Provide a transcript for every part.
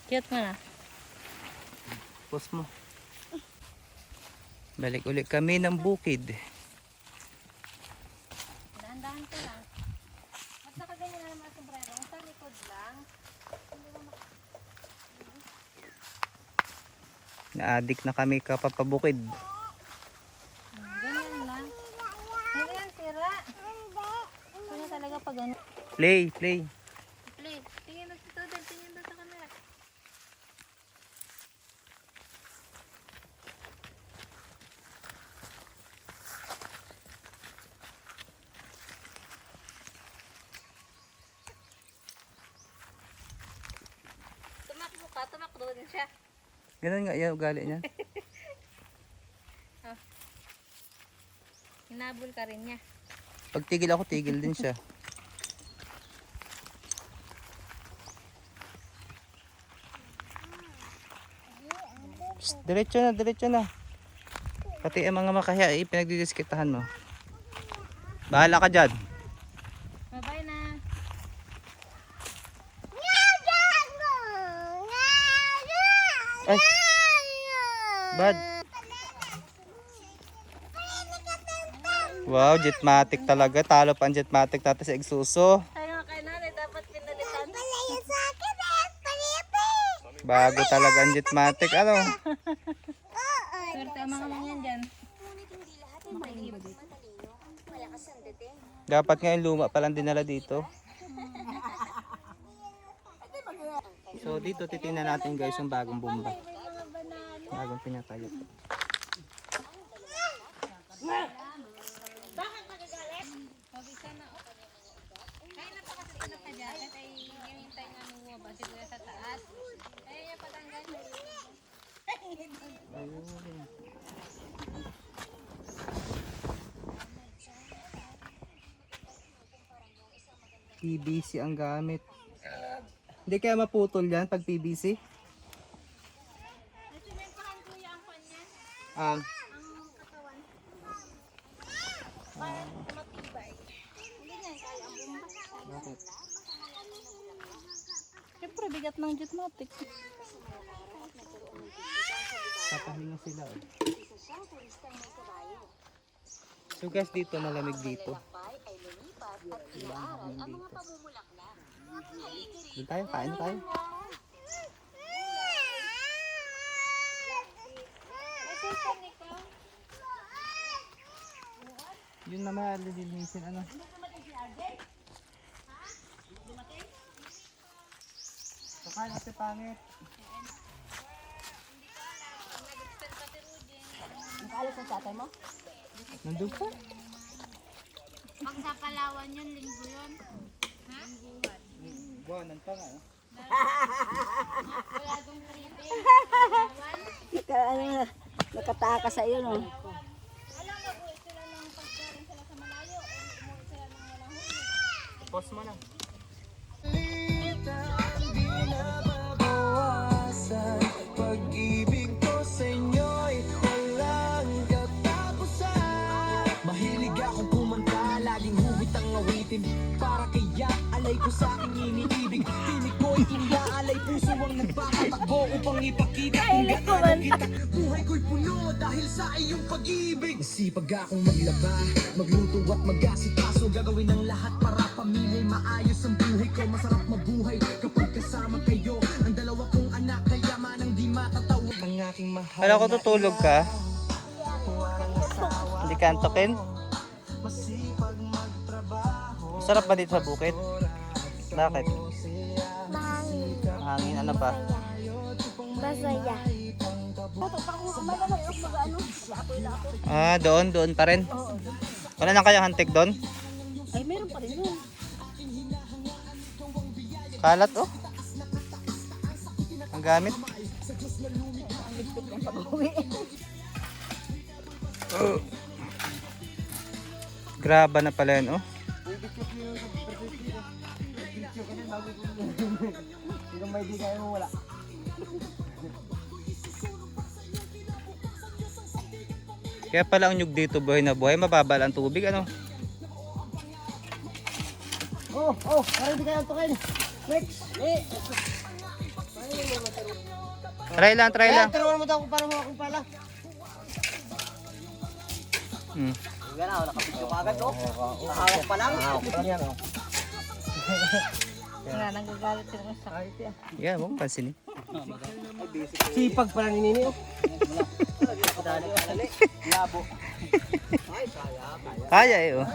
Cute mo na. Post mo. Balik ulit kami ng bukid. Dahan-dahan ko lang. At nakaganyan na naman ang sombrero. Sa likod lang. Na-addict na kami kapapabukid. Ganyan lang. Hindi yan sira. Ito na talaga pag ano. Play. Play. Tingin na si Todel. Tingin doon sa camera. Tumakbo ka. Tumakbo din siya. Ganun nga yan, ugali niya. Hinabol ka rin niya. Pag tigil ako, tigil din siya. Psst, diretso na. Pati ang mga makahiya, pinagdidiskitahan mo. Bahala ka dyan. Bye-bye na. Ay! Bad! Wow, jetmatic talaga. Talo pa ang jetmatic natin sa Exuso. Tayo kay nanay, dapat pinalitan. Bago talaga ang jetmatic. Ano? Swerte ang mga manyan dyan. Dapat nga yung luma palang dinala dito. So dito titingnan natin guys yung bagong bomba. Bagong pinatayo. Bakit magagalit? Pabisa na o. Kaya na pa kasi pinaka-jacket ay hinihintay nga nung ba si Kuya sa taas. Kaya niya patanggal. PVC ang gamit. Hindi kaya maputol yan pag PVC? Nasimentahan Kuya ang kanyan. Um, Ang katawan. Para matibay. Hindi niya kaya ang bumba. bakit? Siyempre bigat ng jetmatic. Papahinga sila. Oh. So guys, dito malamig dito. Doon tayo, kain tayo. Yun naman, lilinisin ano. Saka kasi pangit. Nakaalis ang tatay mo? Nandun pa? Pag sa Palawan yun, linggo yun. Ha? Buwanan pa nga. Wala dong tripping. Nakataka sa iyo, no? Alam mo, buhay sila ng pagkarin sila sa malayo. O umuwi sila ng walang huli. Pause mo na. Pag-ibig ko sa inyo'y walang katapusan. Mahilig akong kumanta, laging huwit ang awitin. Para kaya alay ko sa aking iniibig. Tinig ko'y inaalay, puso ang nagpapatakbo upang ipakita kung gaano kita. Buhay ko'y puno dahil sa iyong pag-ibig. Sipag akong maglaba, magluto at mag-asikaso. Gagawin ang lahat para pamilya maayos ang buhay ko. Masarap mabuhay kapag kasama kayo. Ang dalawa kong anak, kaya man ang di matatawag ang aking mahal. Kala ko tutulog ka. Hindi ka antokin? Masipag magtrabaho. Sarap ba dito sa bukid? Bakit? Mahangin. Hangin, ano pa? Masaya. Ah, doon pa rin. Wala na kayang hantik doon? Ay, meron pa rin yun. Kalat oh. Ang gamit. Graba na pala yun oh. Kaya pala ang nyug dito buhay na buhay, mababa ang tubig ano. Para hindi kayo antukin. Next. Try lang, try lang. Turuan mo daw kung paano mo akong pala. Hmm. Gana, nakapidyo ka agad, oh. Nakahawak pa lang. Nakahawak pa lang yan, oh. Nga, nagagalit sila sa sakit. Yan, huwag mong pansinin. Sipag pala ni Nini, oh. Labo. Kaya eh, oh.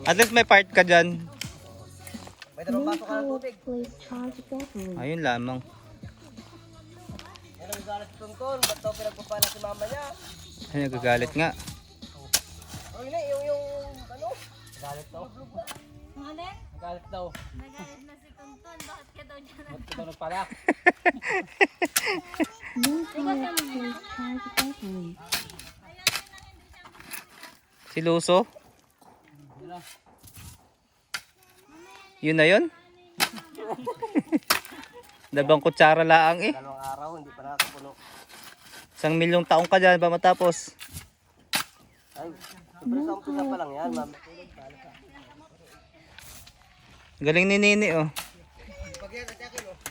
At least may part ka dyan. May dalawang baso ka ng tubig. Ayun lamang. Yan ang galit si Tungkol. Ba't daw pinagpapala si mama niya? Ay, nagagalit nga. Oh, yun eh, yung ano? Galit daw. Ano? Galit daw. Nagalit na si Tonton. Bakit ka daw dyan? Ba't ito nagpala? Si Luso? Yun na yun? Dabang kutsara laang eh. Dalawang araw, hindi pa nakakapuno. 1,000,000 taong ka dyan ba matapos? Ay, sobrang sa umpisa pa lang yan, ma'am. Galing ni Nini oh.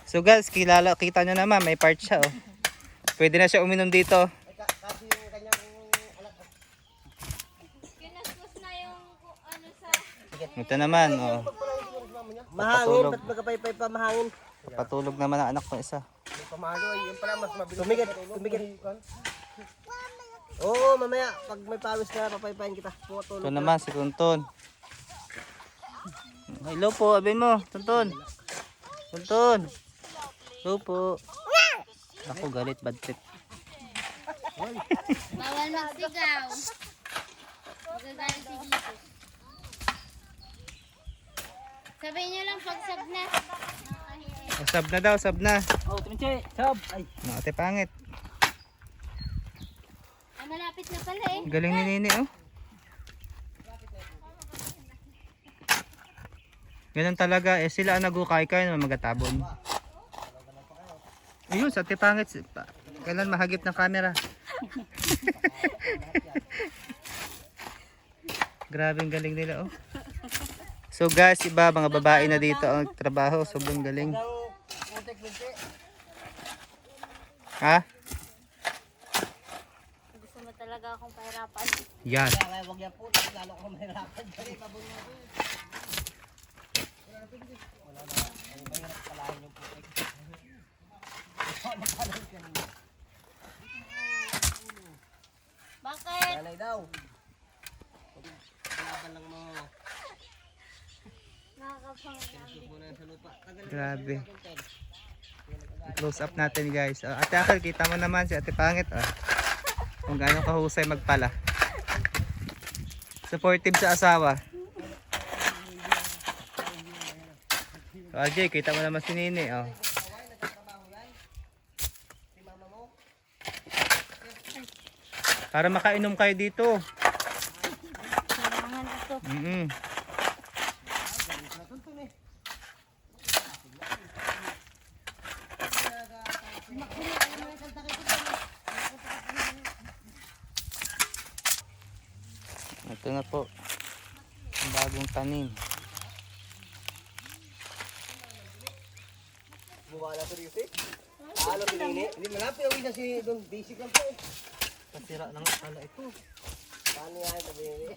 So guys, kita nyo naman, may part siya oh. Pwede na siya uminom dito. Kasi yung kanyang anak. Kinastos na yung ano sa... Ito naman oh. Mahangin, ba't magkapaypay pa mahangin? Patulog naman ang anak ko isa. Pamalo ay yung pala mas mabilis. Tumigit. Oo, mamaya pag may pawis na papaypayin kita. Pumutulog. Ito naman si Tonton. Hello po, abay mo, Tonton. Tonton. Hello po. Ako galit, bad trip. Bawal magsigaw. Magagalit si Jesus. Sabihin niyo lang pag sab na. Sab na daw, sab na. Oh, tuminche, sab. Ay, Ate pangit. Ah, malapit na pala eh. Galing ni Nini oh. Ganun talaga eh, sila ang nagukay kayo naman magatabon. Ayun, sa ate pangit. Kailan mahagip ng camera. Grabe ang galing nila oh. So guys, iba mga babae na dito ang trabaho, sobrang galing. Ha? Gusto mo talaga akong pahirapan. Yan. kaya wag yan po, lalo ko mahirapan. Dali, babong mo. Bakit? Nanay daw. Laban lang mo. Nakakapangit. Muna sa lupa. Grabe. Close up natin guys. Ate Akal, kita mo naman si Ate Pangit oh. Kung gaano kahusay magpala. Supportive sa asawa. So, RJ, kita mo naman si Nini oh. Para makainom kayo dito. Kailangan ito. Ito na po. Ang bagong tanim. Buwala ko dito eh. Ano si Nini? Hindi malapit, uwi na si Don. Basic lang po eh. Kasira ng ala ito. Paano yan sabi Nini?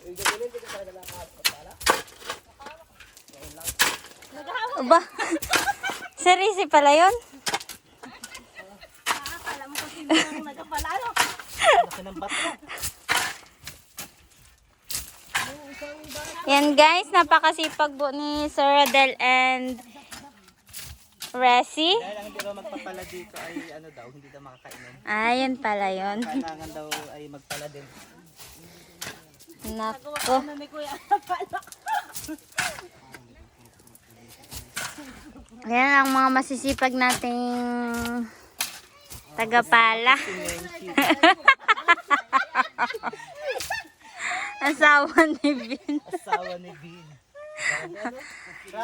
Yung gano'n, hindi ka tayo nakakapala. Aba? Serisi pala yun? Alam ko sino ang nagapalalo. Laki ng bato. Yan guys, napakasipag po ni Sir Adel and Resi. Dahil ang hindi raw magpapala dito ay ano daw, hindi daw makakainom. Ayun pala yun. Kailangan daw ay magpala din. Nako. Ni Kuya Yan ang mga masisipag nating tagapala. Asawa ni Vin. Asawa ni Vin.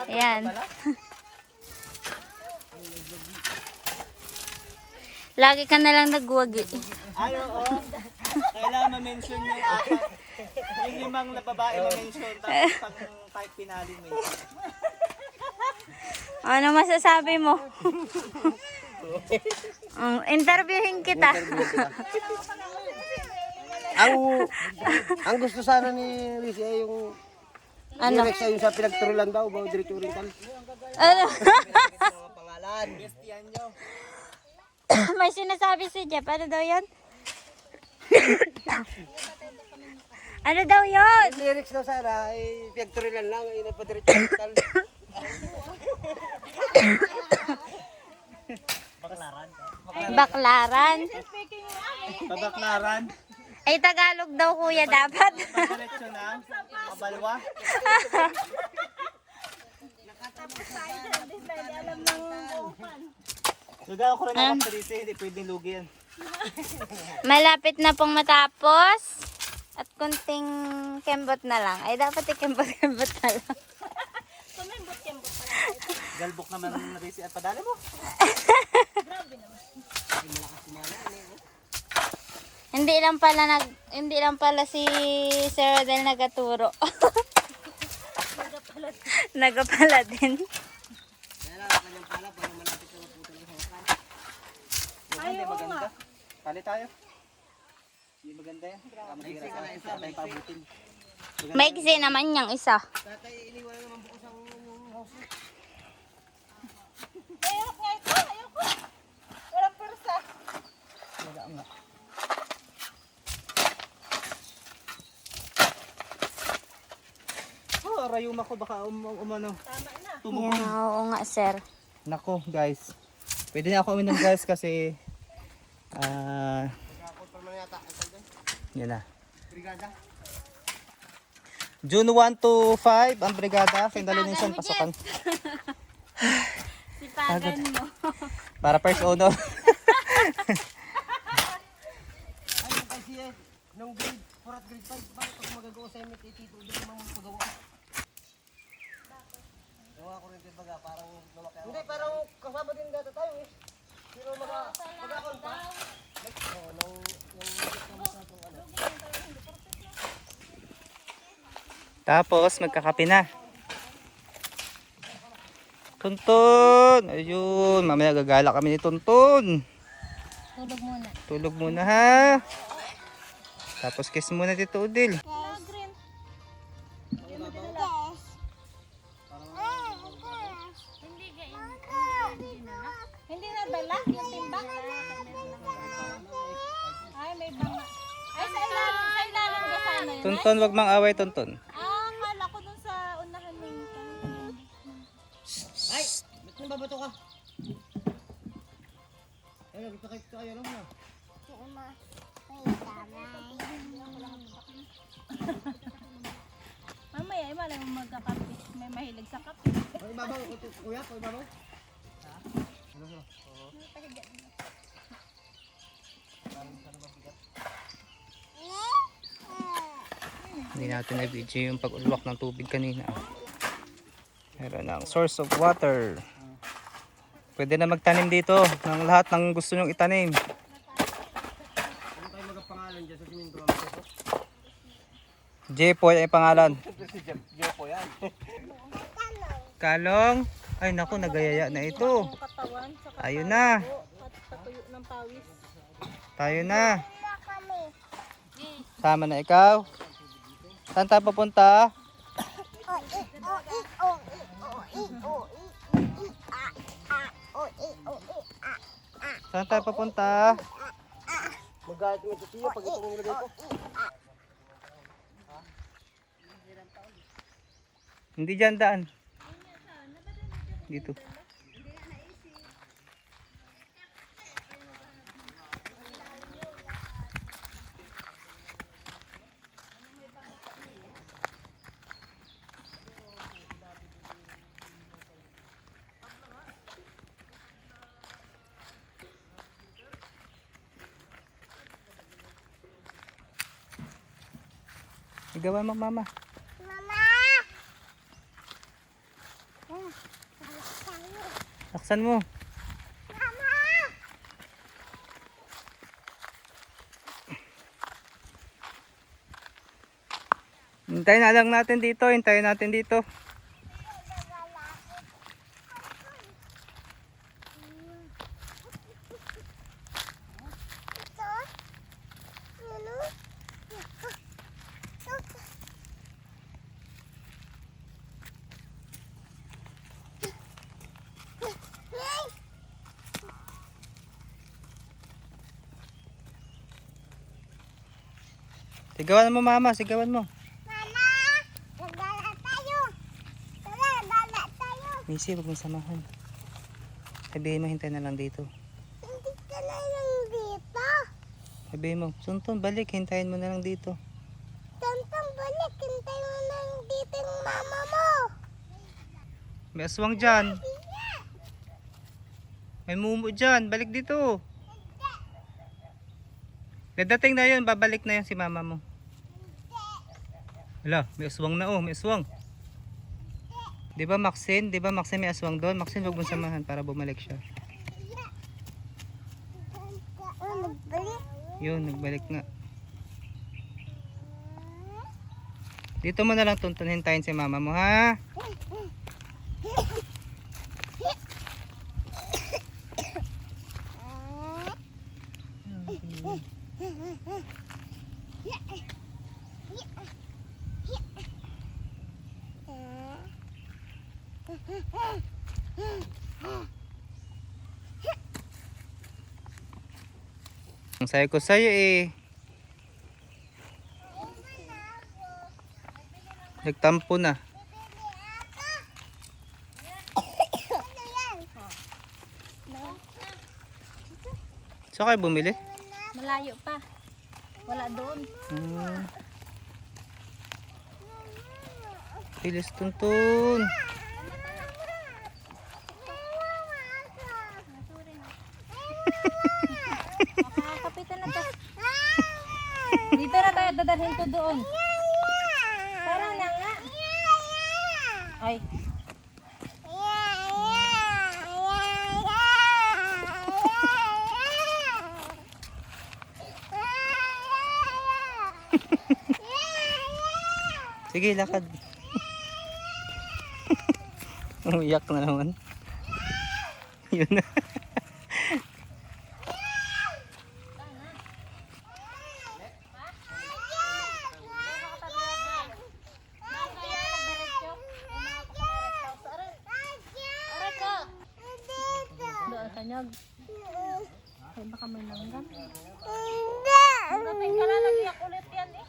Yan. Lagi ka na lang nagwagi. Ano oh? Kailangan ma-mention yung apat. Yung 5 na babae ma-mention. Tapos pang kahit pinali mention. Ano masasabi mo? Interviewin kita. Ang gusto sana ni Riz ay yung Ano? direct sa yung sa pinagturulan daw, bago diretso oriental. Ano? Mga pangalan. May sinasabi si Jeff. Ano daw yun? Ano daw yun? Yung lyrics daw sana ay pinagturulan lang, ay napadiretso oriental. Baklaran. Pabaklaran. Ay, Tagalog daw kuya dapat. Diretso na. Kabalwa. Lugaw ko rin ako sa dito, hindi pwedeng lugi yan. Malapit na pong matapos. At kunting kembot na lang. Ay, dapat ikembot-kembot na lang. Galbok naman na rin at padali mo. Hindi lang pala si Sir Rodel nagaturo. Nagapala din. Hindi maganda. Pali tayo. Hindi maganda yan. Masira sa akin. Sa tayo pabutin. Maiksi naman yung isa. Tatay, iniwan naman bukas ang house. Ayok nga ito, ayoko. Walang persa. Wala nga. Oh, rayuma ko baka umano. Yan, oo nga sir. Nako guys. Pwede na ako uminom guys kasi yan na. Brigada. June 1 to 5 ang brigada. Findalination pasokan. Sipagan mo. Para first honor. Ay, yung kasi nung grade 4 at grade 5, bakit pag magagawa sa MT, tito, doon naman magawa. Gawa ko rin baga, parang lumaki. Hindi, parang kasama din data tayo eh. Pero mag-akon pa. Oo, nung Tapos magkakape na. Tonton! Ayun, mamaya gagala kami ni Tonton. Tulog muna. Tulog muna ha. Tapos kiss muna Tito Udil. Hindi na dala yung timba. Ay, may banga. Ay, sa ilalim ka sana yun. Tonton, wag mang away Tonton. Ah, akala ko dun sa unahan mo yung ay, ba't nababato ka? Ay, nagpakit ka kayo lang na. Mamaya, ay malang magkakape. May mahilig sa kape. Ay, babaw, kuya, kuya babaw. Hindi natin na-video yung pag-ulwak ng tubig kanina. Meron ng source of water. Pwede na magtanim dito ng lahat ng gusto nyong itanim. Ano tayo magapangalan dyan sa siminto? Jepoy ay pangalan. Si Jepo yan. Kalong. Ay naku, nagayaya na ito. Ang katawan, sa Ayun na. at patuyo ng pawis. Tayo na. Tama na ikaw. Saan tayo papunta? Saan tayo papunta? Magalit mo ito siya pag itong nilagay ko. Hindi dyan daan. Dito. Igawa mo mama. Laksan mo. Hintayin na lang natin dito. Hintayin natin dito. Sigawan mo mama, sigawan mo. Mama! Nagala tayo! Tara, gala tayo! Missy, huwag mong samahan. Sabihin mo, hintay na lang dito. Hindi ka na lang dito. Sabihin mo, Sunton, balik, hintayin mo na lang dito. Tantang balik, hintay mo na lang dito yung mama mo. May aswang dyan. May mumu dyan, balik dito. Dadating na yun, babalik na yun si mama mo. Wala, may aswang na oh, may aswang. Di ba Maxine? Di ba Maxine may aswang doon? Maxine, huwag mong samahan para bumalik siya. Oh, nagbalik. Yun, nagbalik nga. Dito mo na lang Tunton, hintayin si mama mo ha. Ang sayo ko sa'yo eh. Nagtampo na. Saan kayo bumili? Malayo pa. Wala doon. Bilis Tunton. Makakapitan na to. Dito na tayo, dadalhin ko doon. Parang na nga. Ay. Sige, lakad. Umiyak na naman. Yun na. Doon kanyag. Ay, baka may langgam. Hindi! Kapit ka na, nag-iyak ulit yan eh.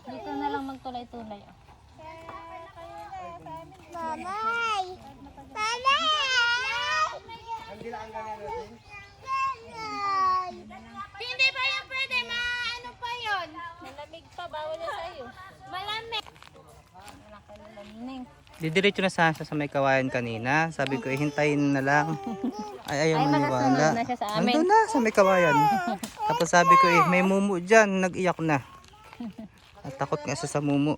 Dito na lang magtulay-tulay. Mamay! Mamay! Hindi ba yan pwede? Ano pa yun? Malamig pa, bawal na sa'yo. Malamig. Malamig. Didiretso na sa may kawayan kanina. Sabi ko, hintayin na lang. Ay, ayaw Ay, maniwala. makasunod na siya sa amin. Nandun na sa may kawayan. Tapos sabi ko, may mumu dyan. Nag-iyak na. At takot nga siya sa mumu.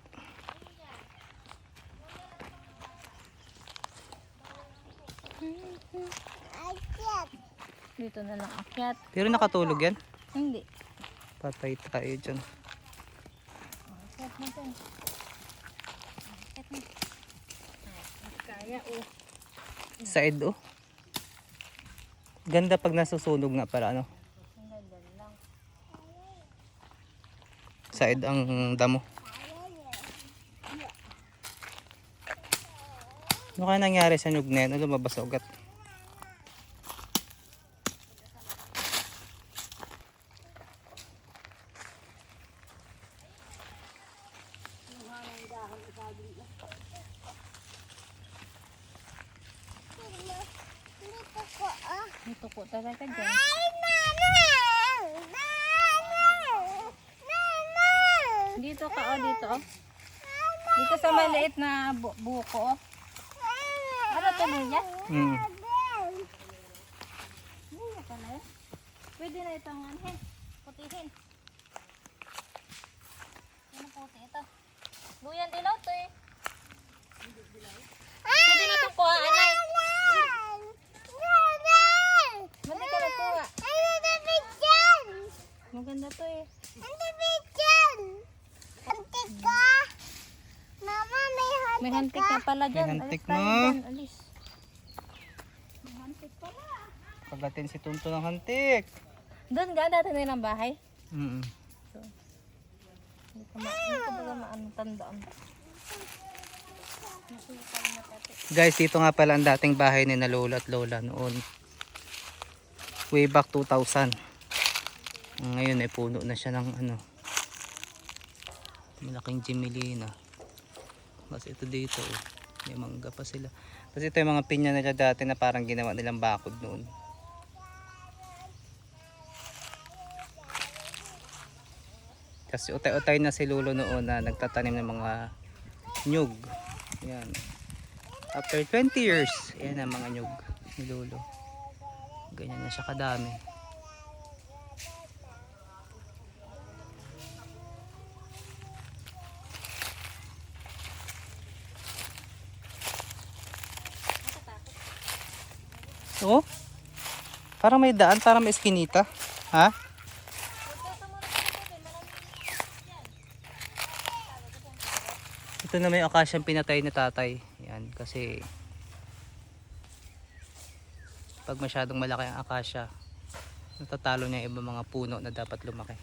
Dito na lang akyat. Pero nakatulog yan. Hindi. Patay tayo dyan. Akyat na dyan. Akyat na. Kaya oh. Side oh. Ganda pag nasusunog nga para ano. Side ang damo. Ano kaya nangyari sa nyug na yan? Ano lumabas sa ugat? Dito ko talaga dyan. Dito ka oh, dito oh. Dito sa maliit na buko oh. Ano to niya? Buko ka na. Pwede na itong anhin. Putihin. Ano puti ito? Luyan dilaw to eh. Pwede na itong kuha, anay. Mali ka nagkuha. Maganda to eh. Mama, may hot. May hantik na pala dyan. May hantik Alis tayo na. dyan, alis. Pagatin si Tunto ng hantik. Doon ga, dati na yung bahay. Hindi ko baga maano tandaan. Guys, dito nga pala ang dating bahay ni na lola at lola noon. Way back 2000. Ngayon ay puno na siya ng ano. Malaking Jimelina. Mas ito dito oh. May mangga pa sila. Kasi ito yung mga pinya nila dati na parang ginawa nilang bakod noon. Kasi utay-utay na si Lolo noon na nagtatanim ng mga nyug. Yan. After 20 years, yan ang mga nyug ni Lolo. Ganyan na siya kadami. Oh? Parang may daan, parang may eskinita. Ha? Ito na may akasyang pinatay ni tatay. Yan, kasi pag masyadong malaki ang akasya, natatalo niya yung ibang mga puno na dapat lumaki.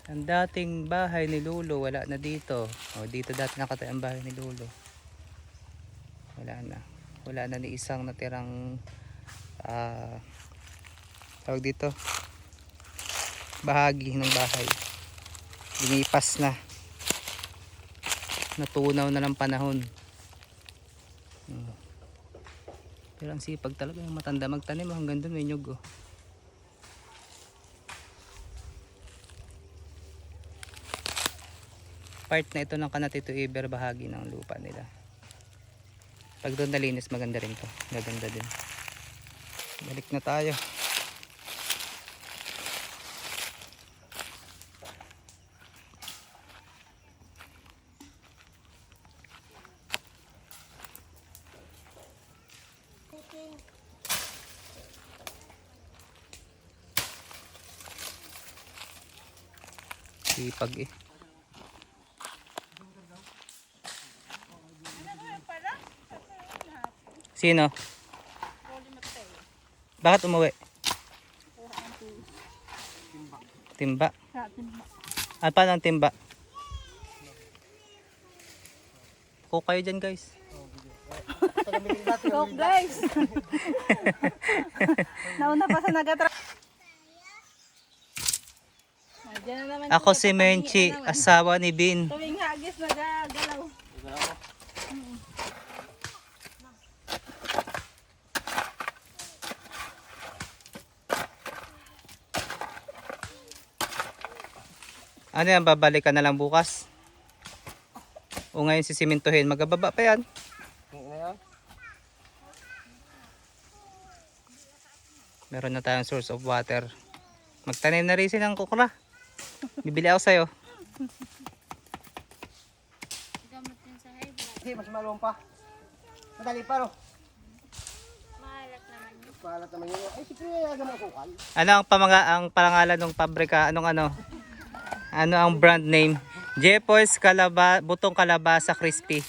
Ang dating bahay ni Lolo, wala na dito. O, dito dati nakatay ang bahay ni Lolo. Wala na. Wala na ni isang natirang tawag dito, bahagi ng bahay. Linipas na. Natunaw na ng panahon. Pero ang sipag talaga yung matanda magtanim. Hanggang doon may nyug oh. Part na ito ng Kanatito Iber, bahagi ng lupa nila. Pag doon nalinis, maganda rin to. Maganda din. Balik na tayo. Sipag eh. Sino? Bakit umuwi? Timba. At paano ang timba? Coke kayo dyan guys. Coke guys! Nauna pa sa nagatra. Ako si Menchi, asawa ni Bin. Tuwing hagis nagagalaw. Ano yan, babalik ka na lang bukas? O ngayon sisimintuhin, magababa pa yan. Meron na tayong source of water. Magtanim na rin ng kukra. Bibili ako sa'yo. Hindi, mas malawang pa. Madali pa, no? Mahalat naman yun. Pahalat naman yun. Ay, sige, ayaga mo sukal. Ano ang parangalan ng pabrika? Ano ang brand name? Jepoy's butong kalabasa crispy.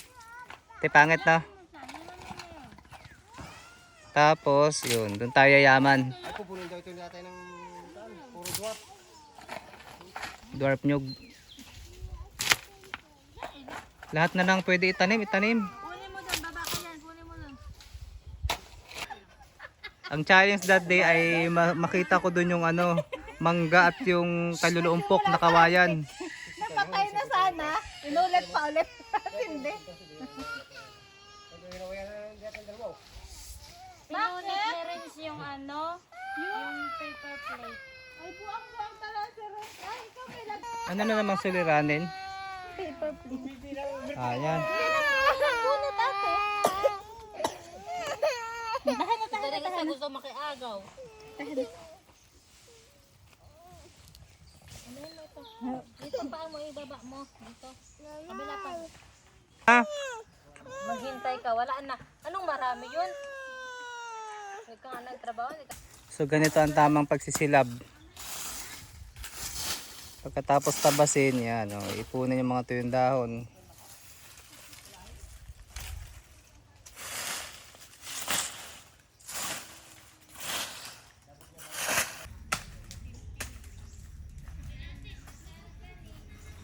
Pangit na. Tapos, yun, doon tayo yaman. Ay, pupunin daw ito natin ng puro dwarf. Dwarf nyug. Lahat na lang pwede itanim. Kunin mo doon, baba ka yan. Kunin mo doon. Ang challenge that day ay makita ko doon yung mangga at yung kalulumpok na kawayan. Napatay na sana. Inulit pa ulit. Hindi. Pinulit na rin yung yung paper plate. Ay, buang-buang tala, sir. Ay, ikaw may Ano na namang suliranin? paper plate. Ayan. Bunot ate. Tahan na gusto makiagaw. Dito pa mo ibaba mo. Dito. Kabila pa. Ha? Maghintay ka. Wala na. Anong marami yun? Huwag ka nga nagtrabaho. So ganito ang tamang pagsisilab. Pagkatapos tabasin, yan, ipunin yung mga tuyong dahon.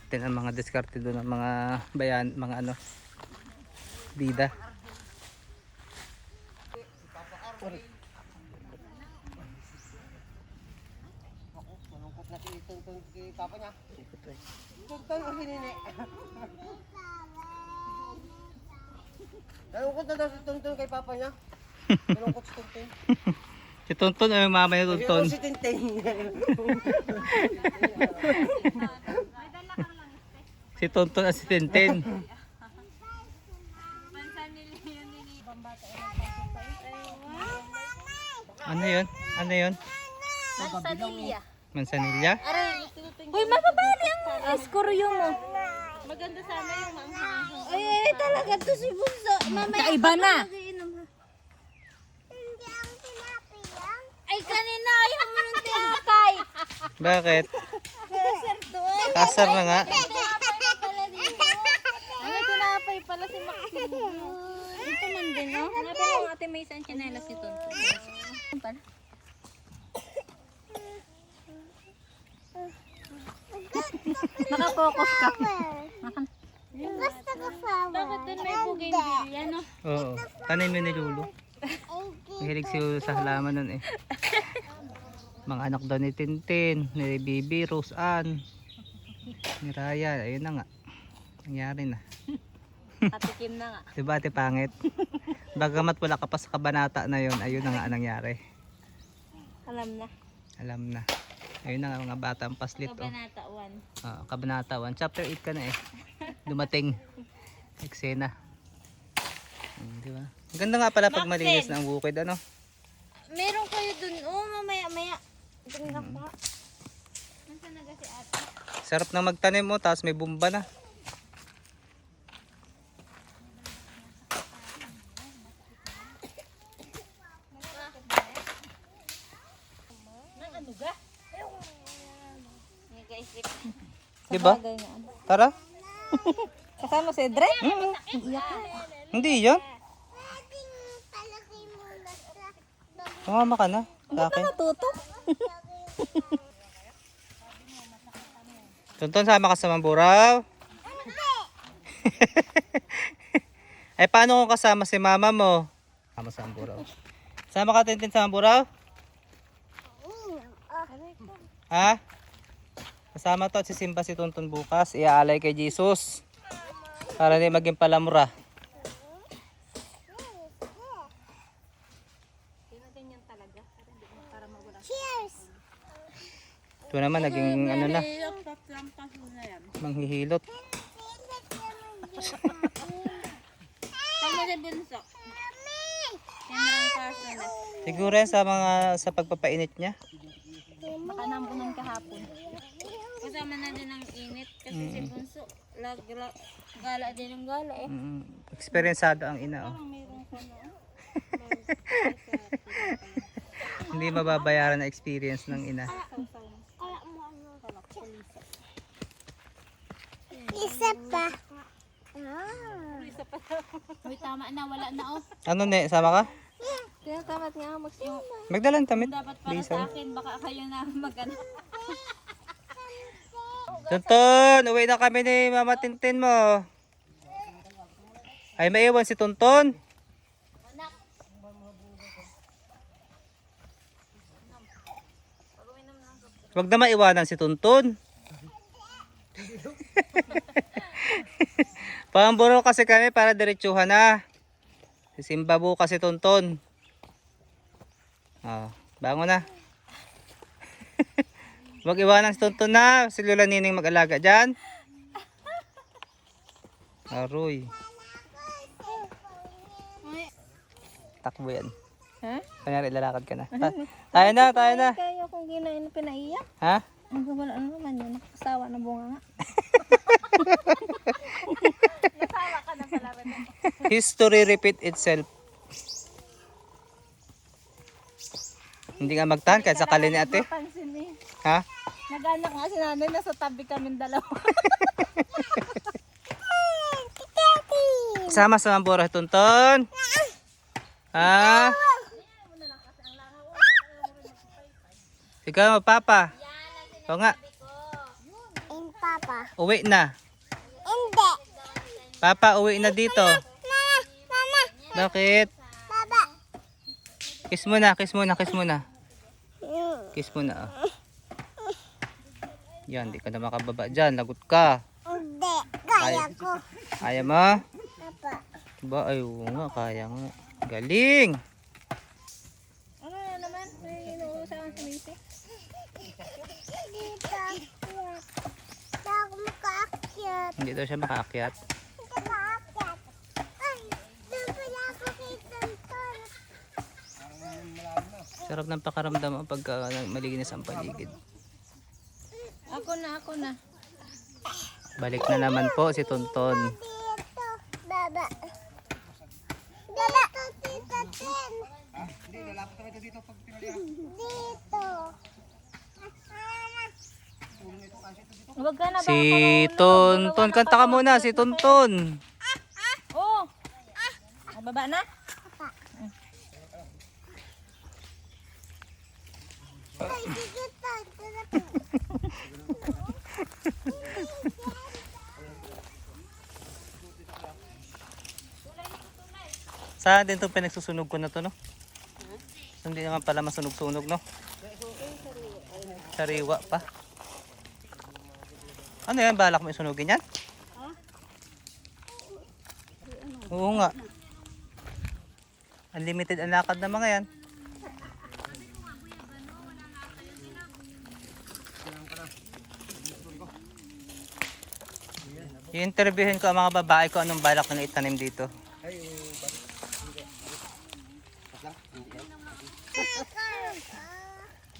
Ito ang mga diskarte doon ng mga bayan, mga bida. papa niya. Tonton o hinini. Nalungkot na daw si Tonton kay papa niya. Nalungkot si Tonton. Si Tonton ay yung mama ni Tonton. Si Tintin. Si Tonton at si Tintin. Ano yun? Ano yun? Mansanilya. Mansanilya? Uy, mapapali ang eskoryo mo. Maganda sana yung manghang. Ay, talaga to si Bunso. Mamaya Kaiba na. mag-iinom ha. Hindi ang tinapiyang. Ay, kanina ayaw mo ng tinapay. Bakit? Sir, doon. Kasar na nga. Tinapay na pala dito. Ano, tinapay pala si Maxine. Ito man din, no? Hanapin mo ate may isang tsinelas ni Tonton. Ano pala? Nakapokus ka. Basta ka flower. Bakit doon may bougainvillea, no? Oo. Tanim yun ni Lulu. Mahilig si Lulu sa halaman nun eh. Mga anak daw ni Tintin, ni Bibi, Rose Ann, ni Ryan. Ayun na nga. Nangyari na. Katikim na nga. Diba ate pangit? Bagamat wala ka pa sa kabanata na yun, ayun na nga ang nangyari. Alam na. Alam na. Ayun na nga mga batang paslit. Oh. Kabanata 1. Kabanata 1. Chapter 8 ka na eh. Dumating. Eksena. Diba? Ang ganda nga pala pag malinis na ang bukid. Ano? Meron kayo dun. Oh, mamaya-maya. Tingnan ko nga. Nasaan na si ate? Sarap na magtanim mo. Tapos may bumba na. Diba? Tara. Kasama si Dre? Hindi yan. Pwedeng talagay muna sa Tumama ka na. Sa akin. Tutok. Tonton, sama ka sa Mamburaw. Ay, paano kung kasama si mama mo? Sama sa Mamburaw. Sama ka Tintin sa Mamburaw? Ha? Kasama to at sisimba si Tonton bukas. Iaalay kay Jesus. Para hindi maging palamura. cheers. Ito naman naging ano na. Manghihilot. Tama si Bunso. Yan ang personal. Siguro yan sa pagpapainit niya. Baka nambunan kahapon. Kasama na din ang init. Kasi si Bunso, gala din ang gala eh. Eksperyensado ang ina. Oh. Hindi mababayaran na experience ng ina. Isa pa. Uy, tama na. Wala na oh. Ano ne? Sama ka? Tinatamat nga mag-yung. Magdalan tamit. Dapat para sa akin. Baka kayo na mag-ano. Tonton, uwi na kami ni Mama Tintin mo. Ay, maiwan si Tonton. Huwag na maiwanan si Tonton. Pamburo kasi kami para diretsuhan na. Sisimba bukas si Tonton. Oh, bangon na. Huwag iwanan si Tonton na. Si Lola Nining mag-alaga dyan. Aroy. Takbo yan. Ha? Kanyari lalakad ka na. Tayo na, tayo na. Kaya kung ginain na pinaiyak. Ha? Ang wala ano naman yun. Nakasawa na bunga nga. History repeat itself. Hindi nga magtahan kahit sakali ni ate. Pansin eh. Ha? Nag-anak nga si nanay. Nasa tabi kami dalawa. Sama sa Mambura, Tonton. Ha? Ikaw, Papa. O nga, And Papa. uwi na. Hindi. Papa, uwi na dito. Mama. Mama. Bakit? Baba. Kiss muna, kiss muna, kiss muna. Mm. Kiss muna. Oh. Yan, di ka na makababa dyan. Lagot ka. Hindi, kaya ko. Kaya mo? Papa. Ba, ay, oo nga, kaya nga. Galing! Ano na naman? May inuusahan sa Missy. Dito. Hindi ako makaakyat. Hindi daw siya makaakyat. Hindi makaakyat. Ay, doon pala ako kay Tonton. Sarap ng pakaramdam pagka malinis ang paligid. Ako na. Balik na naman po si Tonton. Dito. Baba. Dito, Tita Ten. Hindi, lalapit naman ito dito pag pinalihan. Dito. Huwag ka na ba? Si Tonton, kanta ka muna, si Tonton. Oh! Baba na? Ay, sige, Tonton. Saan din itong pinagsusunog ko na to, no? Hindi naman pala masunog-sunog, no? Sariwa pa. Ano yan? Balak mo isunugin yan? Oo nga. Unlimited ang lakad ng mga yan. I-interviewin ko ang mga babae ko anong balak na itanim dito.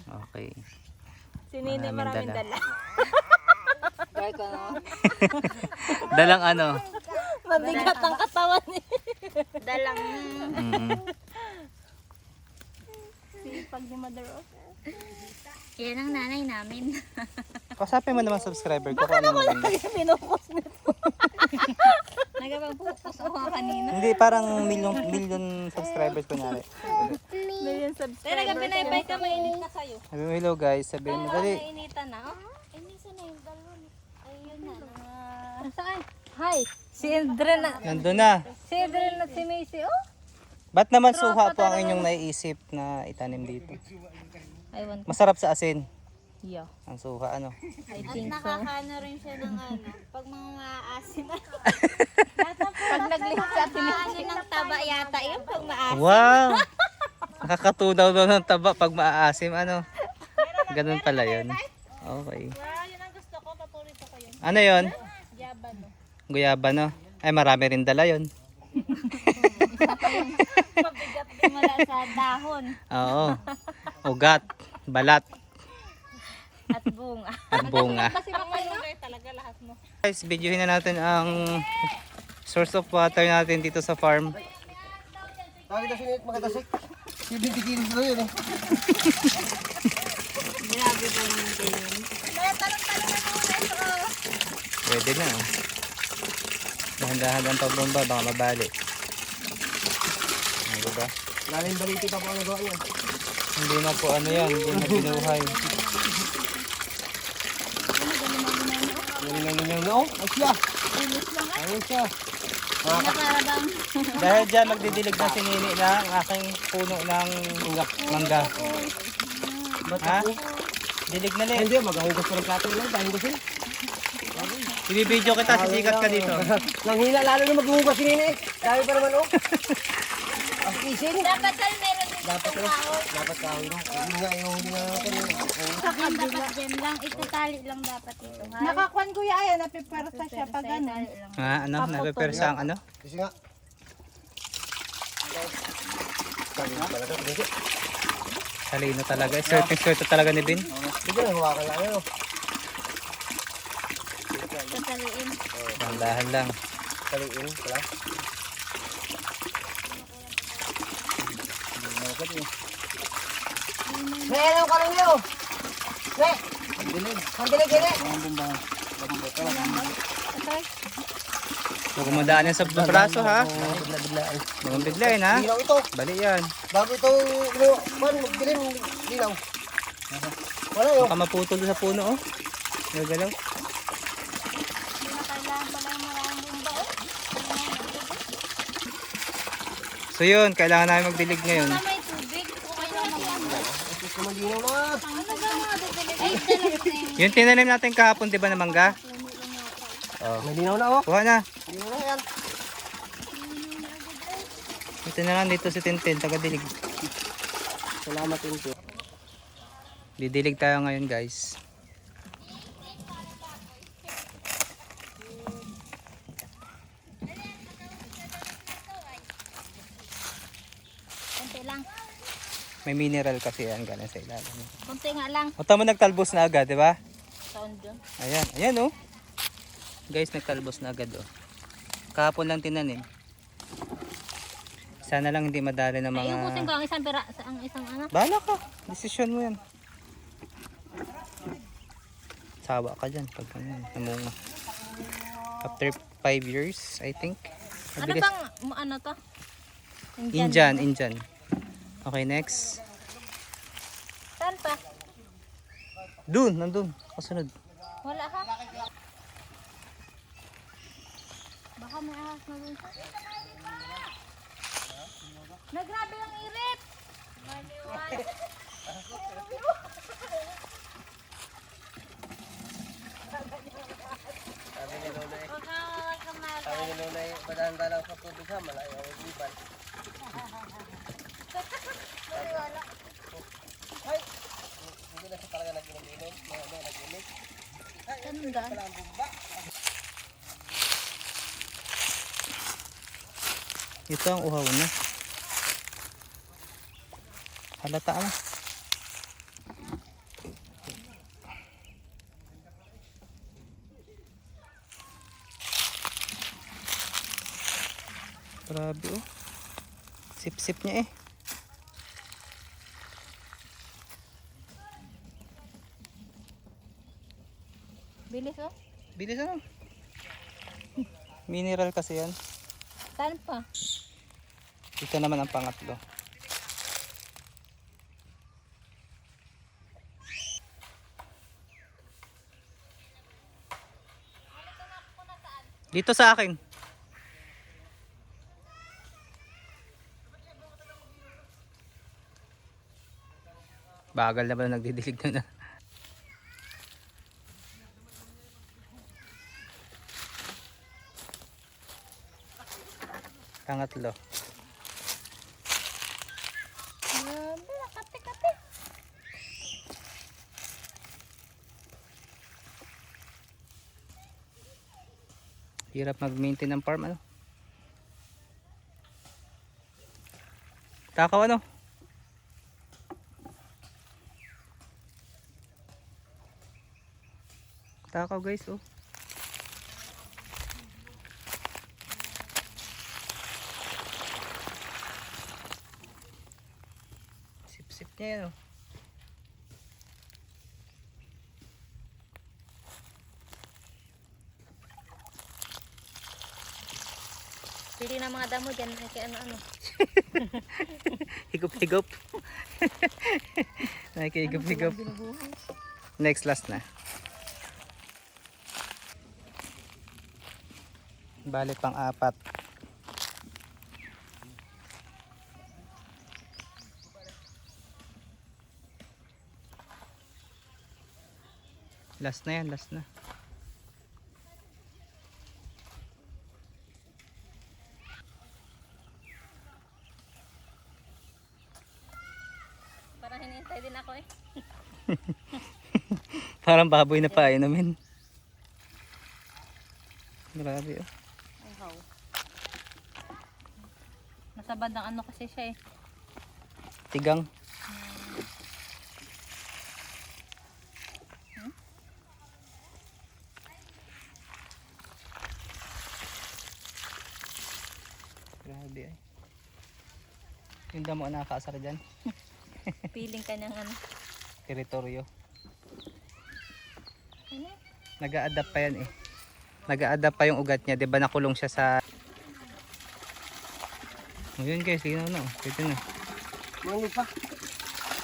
Okay. Si Nini maraming dala. Dalang ano? Mabigat ang katawan niya. Dalang. Pag ni Mother of. Yan ang nanay namin. Kasapin mo naman subscriber ko kung ano maganda. Pinukos nito. Nagpapagpukos ako kanina. Hindi, parang million subscribers ko nyari. Million subscribers. Talaga pinay-bye ka, mainit na sa'yo. Sabi mo, hello guys, sabihin mo, dali. Nainitan na, oh. Ay, minsan na yung balon. Ayun na. Saan? Hi. Si Edren na. Nandun na. Si Edren at si Macy, oh. Ba't naman suha po ang inyong naiisip na itanim dito? Aywan ko. Masarap sa asin. Yeah. Ang suha, ano? I think so. Nakakaano rin siya ng ano. Pag mga maasim. Pag naglihit sa atin. Ano ng taba yata yun pag maasim. Wow! Nakakatunaw daw ng taba pag maaasim, ano? Ganun pala yun. Okay. Yun ang gusto ko. Paborito ko yun. Ano yun? Yaban, no? Guyaba, no? Ay, marami rin dala yun. Mabigat din wala sa dahon. Oo. Ugat, balat, At bunga. at bunga. Kasi makalugay talaga lahat mo. Guys, videohin na natin ang source of water natin dito sa farm. Bakit na sinit makatasik? Yung bintikinis na yun eh. Grabe ba yung ganyan? Pwede na. Oh. Dahan-dahan ang pagbomba, baka mabali. Ano ba? Lalim baliti pa po ang nagawa niya. Hindi na po ano yan, hindi na binuhay. Ngayon na oh. Ay siya. Ayun siya. Dahil dyan magdidilig na si Nini na ang aking puno ng mangga. Ha? Dilig na rin. Hindi, maghuhugas pa ng plato lang. Dahil gusin. Ibibidyo kita, sisikat ka dito. Nanghina lalo na maghuhugas si Nini. Dahil pa naman oh. Ang isin. Dapat sal meron din Dapat na. Dapat kahoy no. Hindi nga yung hindi nga kanina. dapat dyan lang. Itatali lang dapat ito. Ha? Nakakuan ko yan. Ayan, napipersa siya pag ano. Ha, ano? Nagpe-persa ang ano? Kasi nga. Sabi ko pala daw. Hindi. Talino talaga. Swerte talaga ni Bin. Sige, hawakan lang ano. Tataliin. Dahan-dahan lang. Kaliin pala. Ne, ano ka lang niyo? Ne! Handilig. Handilig, gini. Huwag kumadaan yan sa braso ha. Bigla-biglaan. Huwag biglayin ha. Linaw ito. Bali yan. Bago ito, magdilim, linaw. Wala yun. Baka maputol sa puno oh. Nagalaw. Kailangan pala yung maraming bumba. So yun, kailangan namin magdilig ngayon. May tubig. Okay lang mag-bumba. Ito malinaw na. Ano ba mga didilig? Ay, dala ko na yung Yung tinanim natin kahapon, di ba na mangga? Oh. May linaw na oh. Kuha na. Linaw na yan. Ito na lang dito si Tintin, taga-dilig. Salamat Tintin. Didilig tayo ngayon guys. Kunti lang. May mineral kasi yan galing sa ilalim. Kunti nga lang. O tama nagtalbos na agad, di ba? Taon dyan. Ayan, ayan oh. Guys, nagtalbos na agad oh. Kahapon lang tinanim. Sana lang hindi madali ng Ay, mga... ubusin ko ang isang pera, ang isang ano. Bahala ka. Desisyon mo yan. Sawa ka dyan pag namunga. After 5 years, I think. Ano Mabilis. bang, ano to? Indian. Okay, next. Saan pa? Nandun. Kasunod. Wala ka? Baka may ahas na dun sa... Nagrabe ang irit! Sabi ni Lola eh. Sabi ni Lola eh, madanda lang sa tubig ha, malayo ang liban. Ay! Hindi na siya talaga nag-inom. Nag-inom. Ganda. Ito ang uhaw na. Halata mo. Grabe oh. Sip-sip niya eh. Bilis oh. Bilis ano. Mineral kasi yan. Saan pa? Ito naman ang pangatlo. Dito sa akin. Bagal na ba nagdidilig na? Pangatlo. Grabe, kate-kate. Hirap mag-maintain ng farm ano. Takaw ano? Takaw guys oh. Sip-sip niya yan oh. Pili ng mga damo dyan. Kaya ano-ano. Higop-higop. Nakikihigop-higop. Next, last na. Bali pang 4. Last na yan, last na. Parang hinihintay din ako eh. Parang baboy na painumin. Grabe oh. Wow. Nasa bandang ano kasi siya eh. Tigang. Grabe ay. Yung damo na nakaasar dyan. Piling kanyang ano. Teritoryo. Ano? Nag-a-adapt pa yan eh. Nag-a-adapt pa yung ugat niya. Diba nakulong siya sa... Ngayon guys, hinaw na. Pwede na. Mangi pa.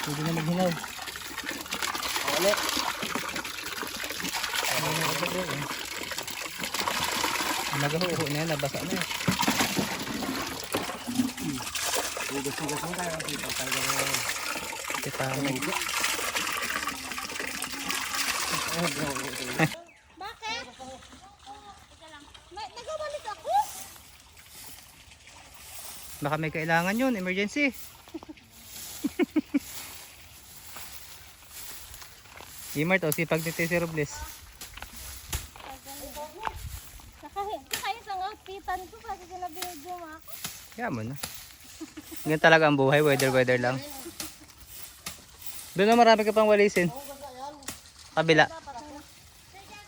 Pwede na maghinaw. Ulit. Nagahuho na yan. Nabasa na yan. Hugas-hugas mo tayo. Ito Bakit? Nagawalik ako? Baka may kailangan yun, emergency. Imart, o sipag ni Tessy Robles. Saka isang outfitan ko kasi sinabinidyo mo ako. Kaya mo na. Ganyan talaga ang buhay, weather lang. Doon na marami ka pang walisin. Kabila.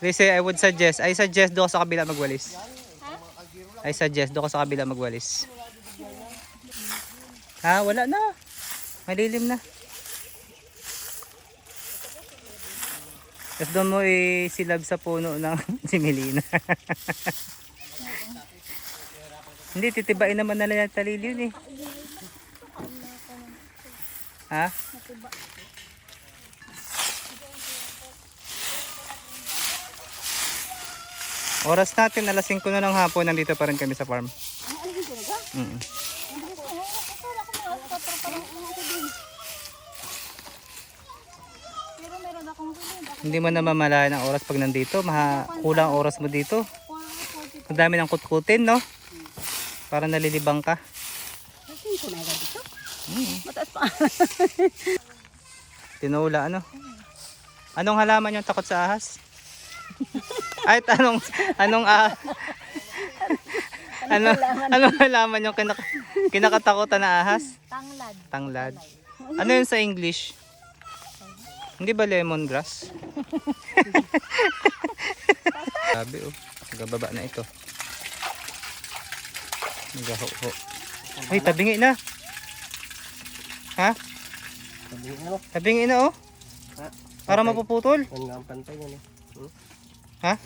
Lise, I suggest doon ka sa kabila magwalis. I suggest doon ka sa kabila magwalis. Ha, wala na. Malilim na. Tapos doon mo isilab sa puno ng similina. Hindi, titibain naman na lang yung talili yun eh. Ha? Oras natin, alas 5 na ng hapon, nandito pa rin kami sa farm. Pero meron akong bilhin. Hindi mo na mamalayan ang oras pag nandito, kulang oras mo dito. Ang dami ng kutkutin, no? Para nalilibang ka. Mataas pa. Tinula, ano? Anong halaman yung takot sa ahas? Ay, anong halaman yung kinakatakutan na ahas? Tanglad. Tanglad. Ano yun sa English? Hindi ba lemongrass? Sabi oh, nagababa na ito. Nagaho-ho. Ay, tabingi na. Ha? Tabingi na oh. Para mapuputol. Yan nga ang pantay yan eh. Ha?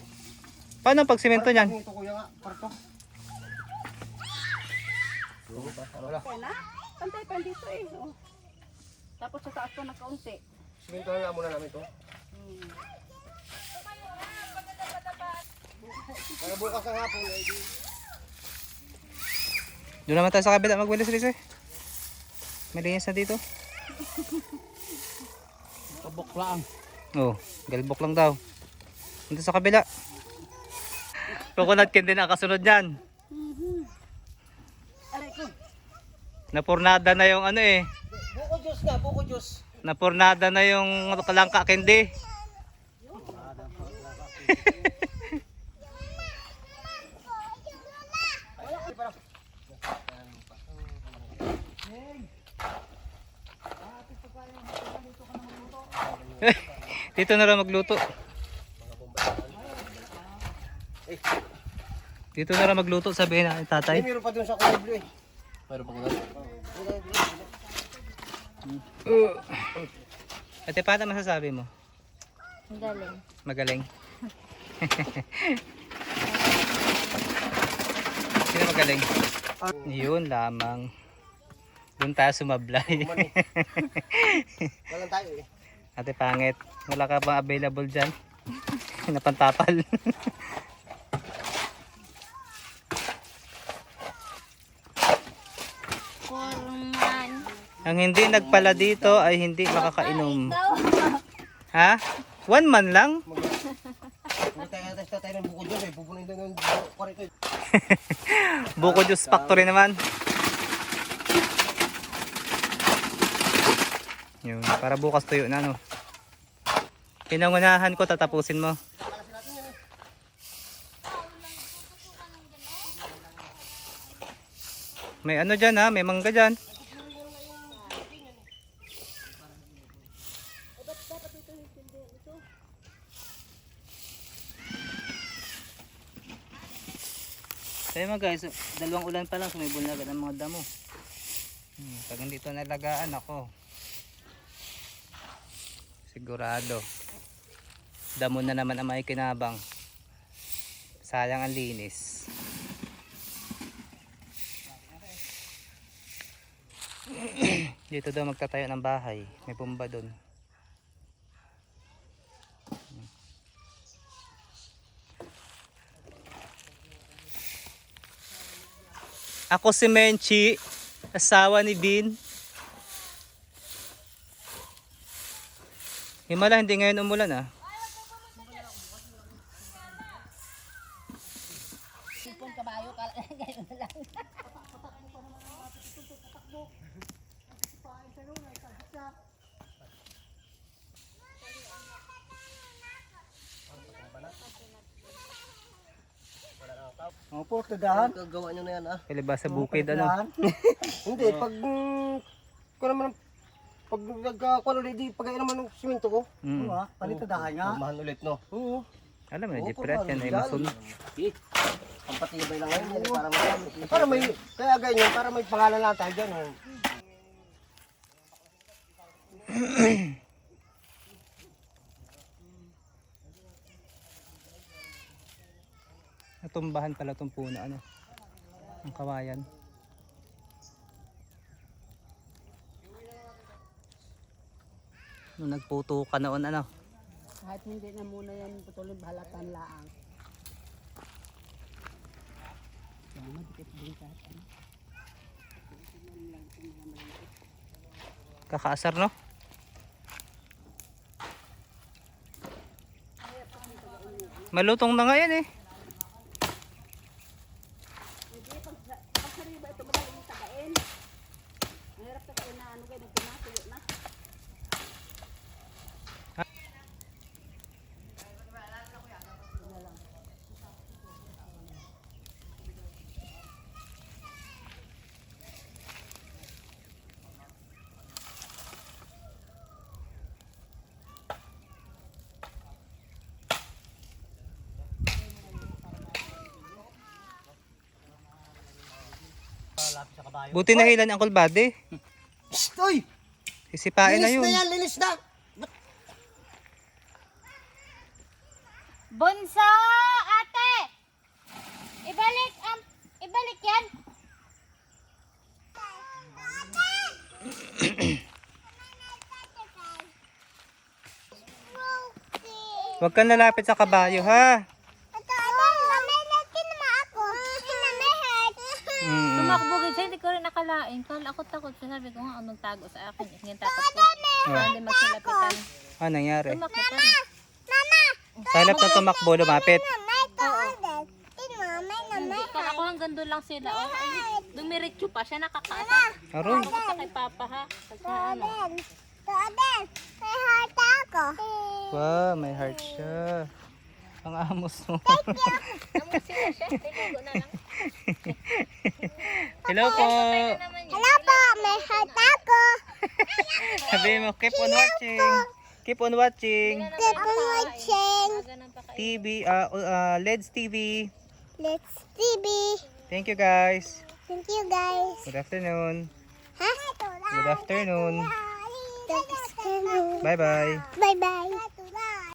Paano pag simento niyan? Ito kuya nga, parto. Na? Pantay pa dito eh. Oh. Tapos sa taas pa na kaunti. Siminto na muna namin ito. Para bukas ang hapon ay di. Doon naman tayo sa kabila magwalis rin eh. Malinis na dito. Pabok lang. Oh, galbok lang daw. Dito sa kabila. Coconut candy na kasunod niyan. Aray ko. Napurnada na yung ano eh. Buko juice nga, buko juice. Napurnada na yung kalangka candy. Dito na lang magluto. Dito na lang magluto, sabihin na tatay. Meron pa dun sa kulay blue eh. Meron pa kulay. Ate, paano masasabi mo? Galing. Magaling. Sino magaling? Yun lamang. Doon tayo sumablay. Walang tayo eh. Ate, pangit. Wala ka bang available dyan? Napantapal. Kurman. Ang hindi nagpala dito ay hindi makakainom. Ha? 1 man lang? Hindi tayo ng buko juice eh. Pupunin doon yung buko ito. Buko Juice Factory naman. Yun, para bukas tuyo na no. Pinangunahan ko, tatapusin mo. May ano dyan ha, may mangga dyan. Kaya mga guys, 2 ulan pa lang, sumibol na agad ang mga damo. Pag hindi ito nalagaan ako, sigurado damo na naman ang may kinabang. Sayang ang linis. Dito daw magtatayo ng bahay, may pumba doon. Ako si Menchi, asawa ni Bin. Himala, hindi ngayon umulan ah. Sipon kabayo, ngayon na lang. Opo, tadahan. Gagawa nyo na yan ah. Palibas sa bukid ano. Hindi, pag ko naman pag nagkakuha ulit, di pagkain naman ng simento ko. Mm. Palitadahan nga. Mahal ulit, no? Oo. Alam mo na, Jeffrey, yan ay masun. Ang patibay lang ngayon, yan, para magamit. Para may, kaya ganyan, para may pangalan lang tayo dyan. Oh. Natumbahan pala itong puno, ano, ang kawayan. Nung nagputo ka noon, ano, Kahit hindi na muna yan patuloy halatan laang. kakaasar, no? Malutong na nga yan eh. Pag sariba ito, madaling tagain. Mahirap tagain na ano kayo, nagpinatuyo na. Buti na hilan ang kulbade. Uy! Sisipain na Linis yun. na yan, linis na! Bunso, ate! Ibalik yan. Huwag kang lalapit sa kabayo, ha? Mm. Tumakbo gid, hindi ko rin nakalain. Kala ako takot. Sabi ko nga, magtago sa akin. Ngayon takot ko. Hindi magsilapitan. Ano nangyari? Tumakbo pa rin. Sa halap na tumakbo, lumapit. Hindi, kala ko hanggang doon lang sila. Oh, ay, dumiretso pa siya, nakakaasar. Aroy. Ako pa kay Papa ha. Pagka ano. Wow, may heart siya. Ang amos mo. Namun sila siya, tinigo na lang. Hello po. Naman yun. Hello po, may heart ako. Sabi mo, keep on watching. Keep on watching. Keep on watching. Ganun pa kayo. TV, LEDs TV. Let's TV. Thank you guys. Thank you guys. Good afternoon. Huh? Good afternoon. Good afternoon. Bye bye. Bye bye.